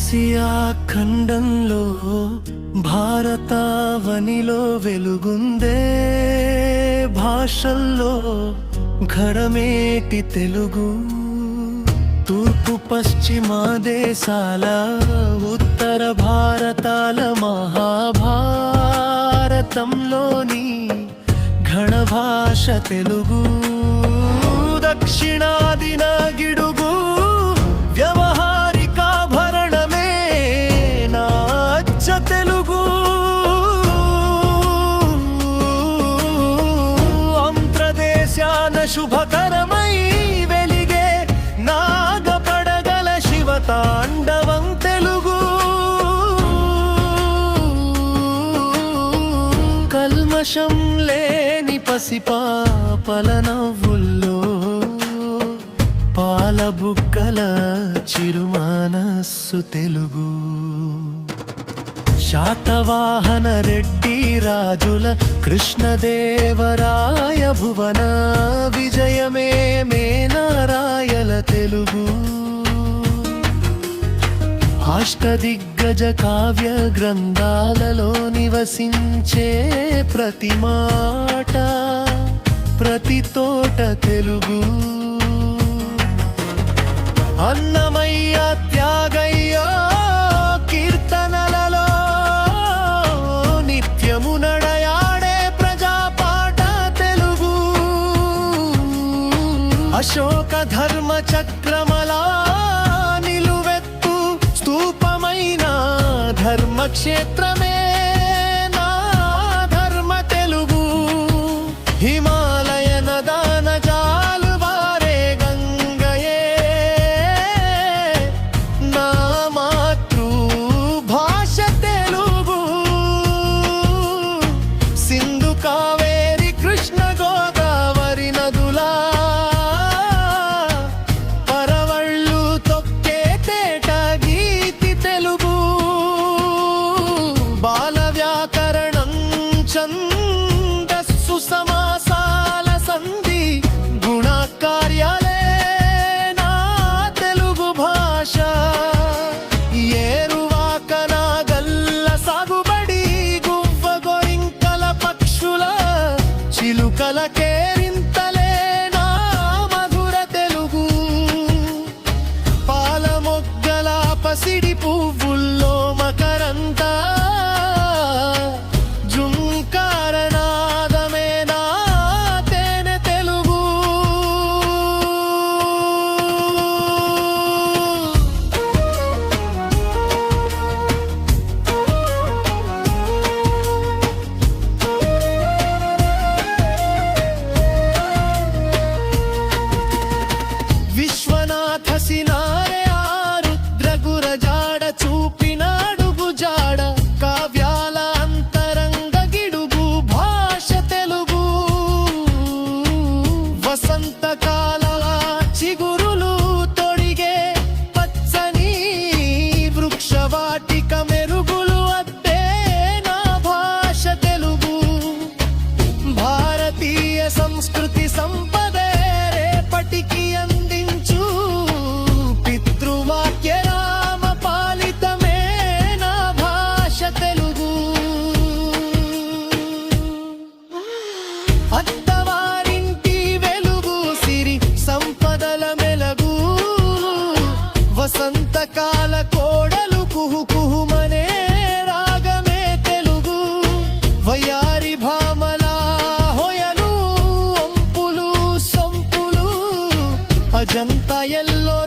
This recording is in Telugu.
ఆసియా ఖండంలో భారతావనిలో వెలుగుందే భాషల్లో ఘనమేటి తెలుగు. తూర్పు పశ్చిమ దేశాల ఉత్తర భారతాల మహాభారతంలోని ఘన భాష తెలుగు. దక్షిణాదిన గిడుగు వ్యవహారికాభరణమే నా అచ్చ తెలుగు. ఆంధ్రదేశాన శుభకరమై వెలిగే నాగపడగల శివతాండవం తెలుగు. కల్మషం లేని పసిపాపల నవ్వుల్లో పాలబుక్కల చిరుమానస్సు తెలుగు. శాతవాహన రెడ్డి రాజుల కృష్ణదేవరాయ భువన విజయమే మేనారాయల తెలుగు. అష్టదిగ్గజ కావ్య గ్రంథాలలో నివసించే ప్రతి మాట ప్రతి తోట తెలుగు. అన్నమయ్య త్యాగయ్య కీర్తనలలో నిత్యము నడయాడే ప్రజాపాట తెలుగు. అశోక ధర్మ చక్రమలా నిలువెత్తు స్తూపమైన ధర్మక్షేత్రమే నా ధర్మ తెలుగు. హిమాలయ నదాన జాలు వారే గంగయే నా మాతృ భాష తెలుగు. సింధు కావేరి కృష్ణ గోదావరి నదులా పరవళ్ళు తొక్కే తేట గీతి తెలుగు. బాల వ్యాకరణం ఛందస్సు సమాసాల సంధి గుణకార్యాలే నా తెలుగు భాష. ఏరువాక నాగల్ల సాగుబడి గువ్వ గోరింకల పక్షుల చిలుకల కేరింతలే నా మధుర తెలుగు. పాల మొగ్గల పసిడి పువ్వుల్లో మకరంత జుంకారనాదమే నా తేనె తెలుగు. విశ్వనాథ సినారే ఆ రుద్రగుర జాడ చూపినాడుగు జాడ కావ్యాల అంతరంగ గిడుగు భాష తెలుగు. వసంతకాల చిగురులు తొడిగే పచ్చని వృక్షవాటిక మెరుగులు అద్దే నా భాష తెలుగు. భారతీయ సంస్కృతి సంపదే రేపటికి అందించు పితృవాక్య రామ పాలితమే నా భాష తెలుగు. అత్తవారింటి వెలుగు సిరి సంపదల మెలగు. వసంతకాల కోడలు కుహు కుహుమనే రాగమే తెలుగు. వయారి భామల హొయలు ఒంపులు సొంపులు అజంతా ఎల్లో